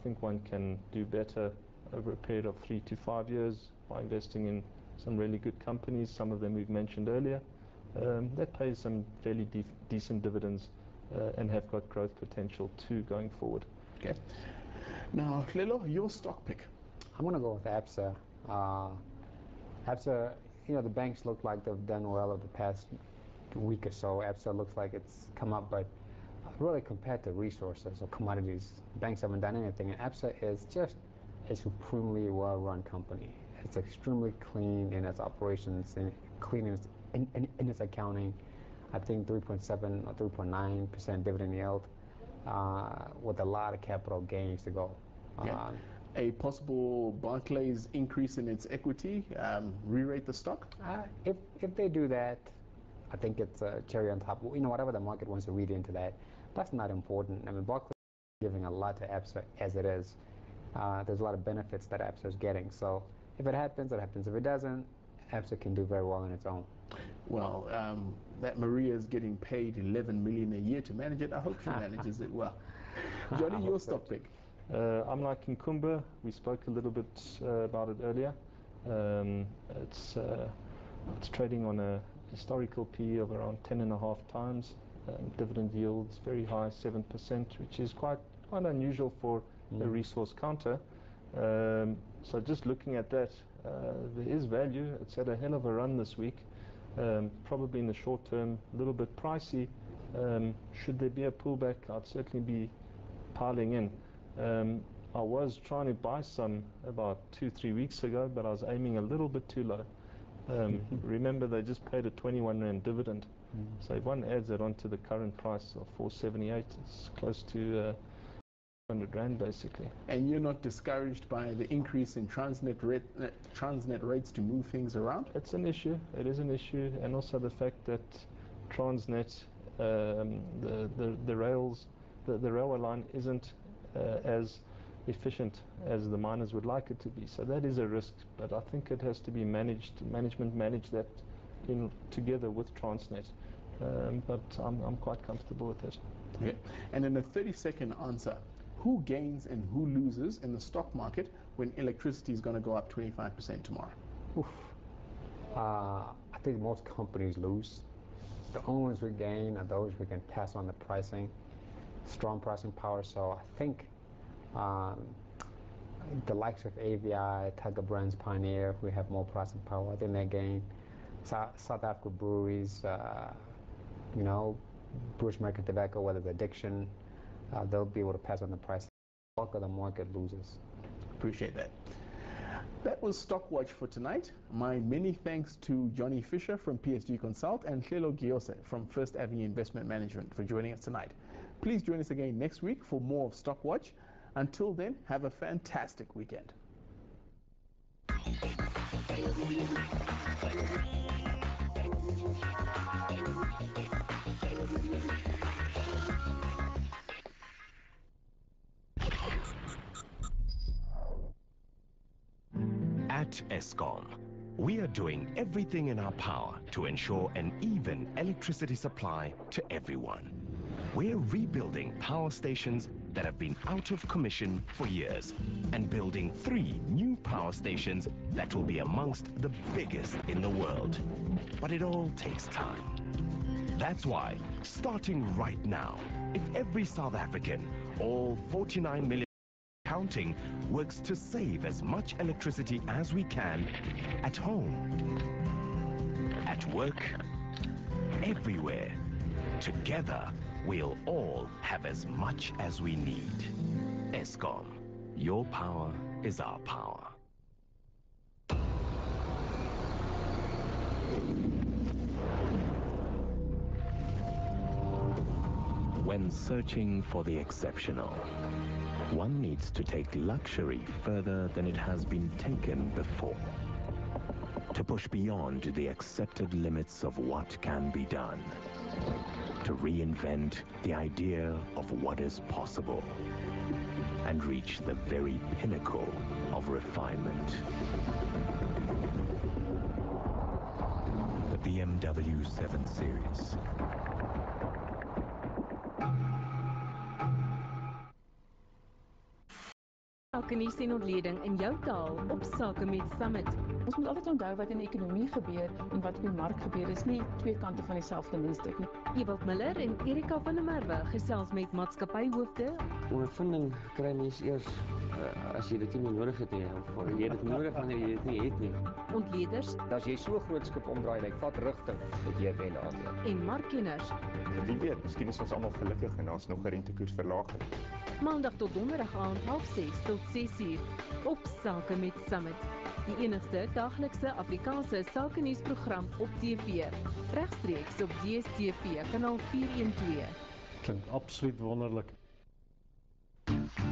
think one can do better over a period of 3 to 5 years by investing in some really good companies, some of them we've mentioned earlier, that pays some fairly decent dividends and have got growth potential too going forward. Okay. Now, Lelo, your stock pick. I'm going to go with Absa. Absa, the banks look like they've done well over the past week or so. Absa looks like it's come up, but really compared to resources or commodities, banks haven't done anything. And Absa is just a supremely well-run company. It's extremely clean in its operations and clean in its accounting. I think 3.7 or 3.9% dividend yield with a lot of capital gains to go. Yeah. A possible Barclays increase in its equity, re-rate the stock? If they do that, I think it's a cherry on top. Whatever the market wants to read into that, that's not important. I mean, Barclays is giving a lot to Absa as it is. There's a lot of benefits that Absa is getting. So if it happens, it happens. If it doesn't, Absa can do very well on its own. Well, that Maria is getting paid 11 million a year to manage it. I hope she manages it well. Johnny, your stock pick. I'm like Nkumba. We spoke a little bit about it earlier. It's trading on a historical PE of around 10.5 times. Dividend yields very high, 7%, which is quite unusual for a resource counter. So just looking at that, there is value. It's had a hell of a run this week. Probably in the short term, a little bit pricey. Should there be a pullback, I'd certainly be piling in. I was trying to buy some about 2-3 weeks ago, but I was aiming a little bit too low. Remember, they just paid a 21 Rand dividend. So if one adds that onto the current price of 478, it's close to 100 Rand basically. And you're not discouraged by the increase in Transnet rates to move things around? It's an issue. It is an issue, and also the fact that Transnet, the railway line isn't as efficient as the miners would like it to be. So that is a risk, but I think it has to be managed. Management manage that together with Transnet. But I'm quite comfortable with it. Okay. And in a 30-second answer, who gains and who loses in the stock market when electricity is going to go up 25% tomorrow? I think most companies lose. The only ones we gain are those we can pass on the pricing, strong pricing power. So I think the likes of AVI, Tiger Brands, Pioneer, we have more pricing power. I think they gain. South Africa breweries, British American Tobacco, whether it's addiction, they'll be able to pass on the price. The bulk of the market loses. Appreciate that. That was Stockwatch for tonight. My many thanks to Johnny Fisher from PSG Consult and Hlelo Giyose from First Avenue Investment Management for joining us tonight. Please join us again next week for more of Stockwatch. Until then, have a fantastic weekend. At Eskom, we are doing everything in our power to ensure an even electricity supply to everyone. We're rebuilding power stations that have been out of commission for years and building 3 new power stations that will be amongst the biggest in the world. But it all takes time. That's why, starting right now, if every South African, all 49 million counting, works to save as much electricity as we can at home, at work, everywhere, together, we'll all have as much as we need. Eskom, your power is our power. When searching for the exceptional, one needs to take luxury further than it has been taken before. To push beyond the accepted limits of what can be done. To reinvent the idea of what is possible. And reach the very pinnacle of refinement. The BMW 7 Series. elke nuus en ontleding in jou taal op Sake met Summit. Ons moet altyd onthou wat in die ekonomie gebeur en wat op die mark gebeur. Dis nie twee kante van dieselfde muntstuk nie. Ewald Miller en Erika van der Merwe gesels met maatskappyhoofde. Ondervinding kry mens eers as jy dit nie meer nodig het nie, of jy het dit nodig wanneer jy dit nie het nie. Ontleeders As jy so groot skip omdraai, like, vat rigting, dat jy wen daar. en markkenners. Wie weet, miskien is ons almal gelukkig en daar's nog 'n rentekoersverlaging. Maandag tot donderdag aand 6:30 tot 6:00 op Sake met Summit. Die enigste daglikse Afrikaanse sake nuusprogram op TV. Regstreeks op DStv kanaal 412. Klink absoluut wonderlik.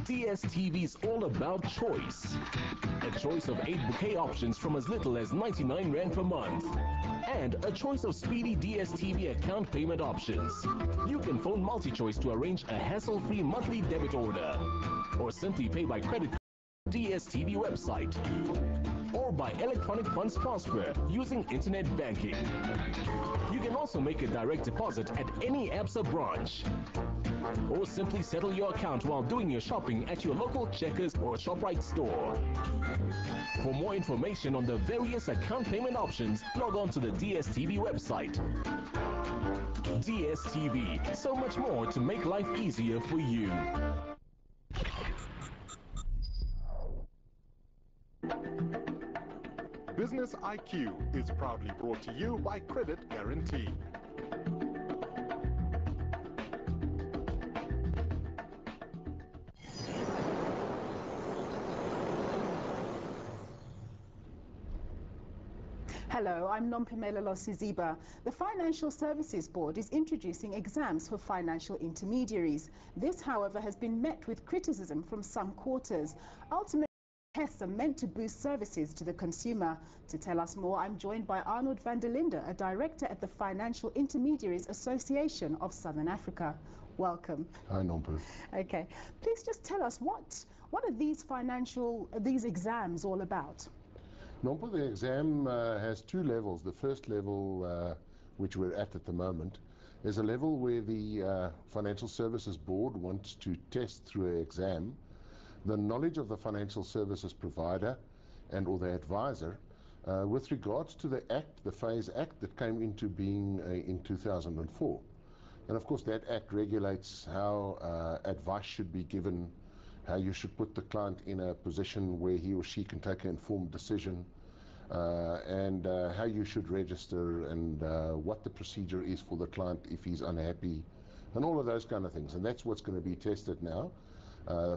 DSTV is all about choice. A choice of 8 bouquet options from as little as 99 Rand per month. And a choice of speedy DSTV account payment options. You can phone MultiChoice to arrange a hassle-free monthly debit order. Or simply pay by credit card on the DSTV website. Or by electronic funds transfer using internet banking. You can also make a direct deposit at any ABSA branch. Or simply settle your account while doing your shopping at your local Checkers or ShopRite store. For more information on the various account payment options, log on to the DSTV website. DSTV, so much more to make life easier for you. Business IQ is proudly brought to you by Credit Guarantee. Hello, I'm Nompemela Losiziba. The Financial Services Board is introducing exams for financial intermediaries. This, however, has been met with criticism from some quarters. Ultimately, tests are meant to boost services to the consumer. To tell us more, I'm joined by Arnold van der Linde, a director at the Financial Intermediaries Association of Southern Africa. Welcome. Hi, Nompe. Okay, please just tell us what are these exams all about? Nompe, the exam has two levels. The first level, which we're at the moment, is a level where the Financial Services Board wants to test through an exam the knowledge of the financial services provider and or the advisor with regards to the Act, the FASE Act that came into being in 2004. And of course that Act regulates how advice should be given, how you should put the client in a position where he or she can take an informed decision, and how you should register, and what the procedure is for the client if he's unhappy, and all of those kind of things. And that's what's going to be tested now.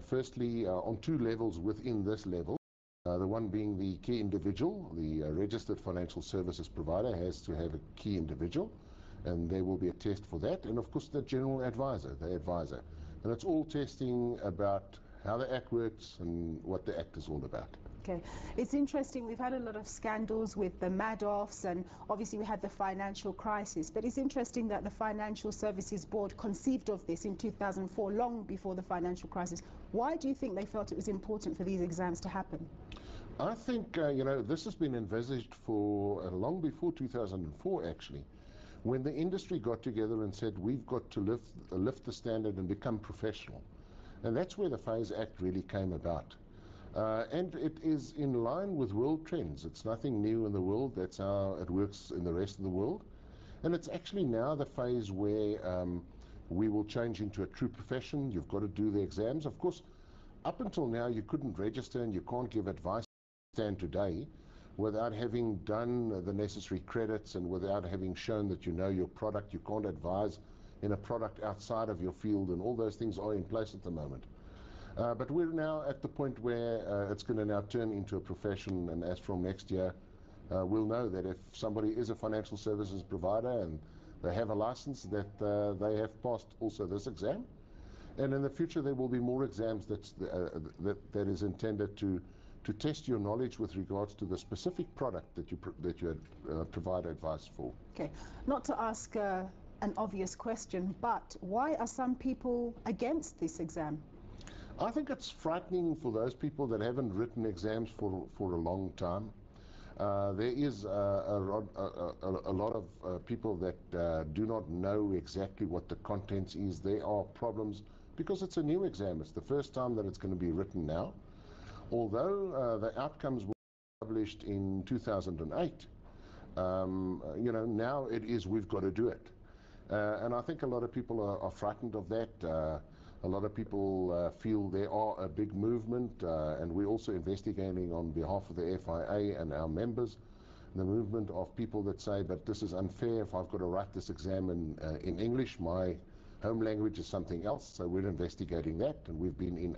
Firstly, on two levels within this level. The one being the key individual. The registered financial services provider has to have a key individual, and there will be a test for that. And of course the general advisor, the advisor. And it's all testing about how the Act works and what the Act is all about. Okay, it's interesting. We've had a lot of scandals with the Madoffs, and obviously we had the financial crisis. But it's interesting that the Financial Services Board conceived of this in 2004, long before the financial crisis. Why do you think they felt it was important for these exams to happen? I think, you know, this has been envisaged for long before 2004, actually, when the industry got together and said, we've got to lift the standard and become professional. And that's where the FASE Act really came about. And it is in line with world trends. It's nothing new in the world. That's how it works in the rest of the world. And it's actually now the phase where we will change into a true profession. You've got to do the exams. Of course, up until now, you couldn't register and you can't give advice stand today without having done the necessary credits and without having shown that you know your product. You can't advise in a product outside of your field, and all those things are in place at the moment. But we're now at the point where it's going to now turn into a profession, and as from next year, we'll know that if somebody is a financial services provider and they have a license, that they have passed also this exam. And in the future, there will be more exams that is intended to test your knowledge with regards to the specific product that you provide advice for. Okay, not to ask an obvious question, but why are some people against this exam? I think it's frightening for those people that haven't written exams for a long time. There is a lot of people that do not know exactly what the contents is. There are problems because it's a new exam. It's the first time that it's going to be written now. Although the outcomes were published in 2008, you know, now it is we've got to do it. And I think a lot of people are frightened of that. A lot of people feel there are a big movement, and we're also investigating on behalf of the FIA and our members, the movement of people that say, but this is unfair if I've got to write this exam in English. My home language is something else. So we're investigating that, and we've been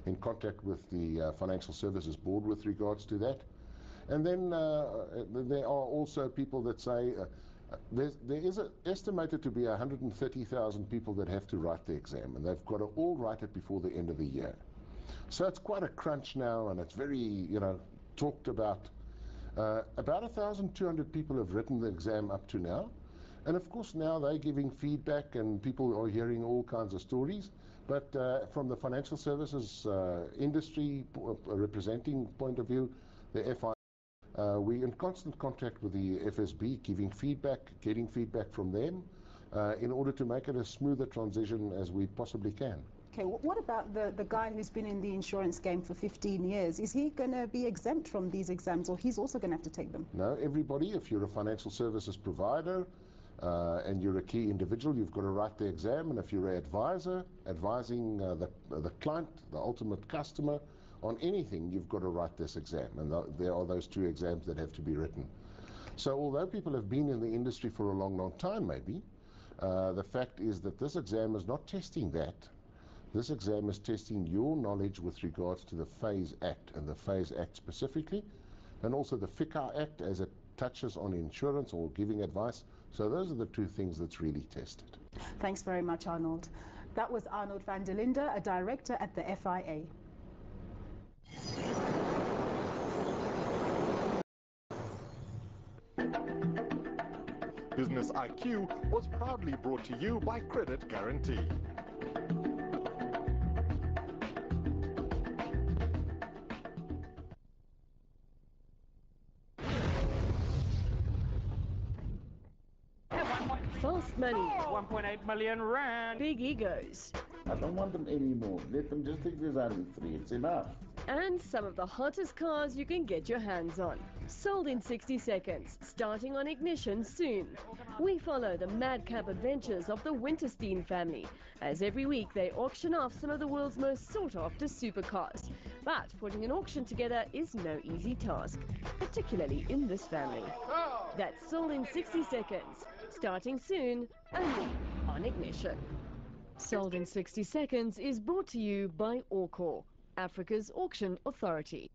in contact with the Financial Services Board with regards to that. And then there are also people that say there is estimated to be 130,000 people that have to write the exam, and they've got to all write it before the end of the year. So it's quite a crunch now, and it's very, you know, talked about. About 1,200 people have written the exam up to now, and of course now they're giving feedback, and people are hearing all kinds of stories. But from the financial services industry representing point of view, the FI. We're in constant contact with the FSB, giving feedback, getting feedback from them, in order to make it as smooth a transition as we possibly can. Okay, what about the guy who's been in the insurance game for 15 years? Is he going to be exempt from these exams, or he's also going to have to take them? No, everybody, if you're a financial services provider and you're a key individual, you've got to write the exam. And if you're an advisor, advising the client, the ultimate customer, on anything, you've got to write this exam, and there are those 2 exams that have to be written. So although people have been in the industry for a long, long time maybe, the fact is that this exam is not testing that. This exam is testing your knowledge with regards to the FASE Act, and the FASE Act specifically, and also the FICA Act as it touches on insurance or giving advice. So those are the 2 things that's really tested. Thanks very much, Arnold. That was Arnold van der Linde, a director at the FIA. Business IQ was proudly brought to you by Credit Guarantee. Fast money. 1.8 million rand. Big egos. I don't want them anymore. Let them just take this out of free. It's enough. And some of the hottest cars you can get your hands on. Sold in 60 seconds, starting on Ignition soon. We follow the madcap adventures of the Winterstein family, as every week they auction off some of the world's most sought-after supercars. But putting an auction together is no easy task, particularly in this family. That's Sold in 60 seconds, starting soon, only on Ignition. Sold in 60 seconds is brought to you by Orcor, Africa's auction authority.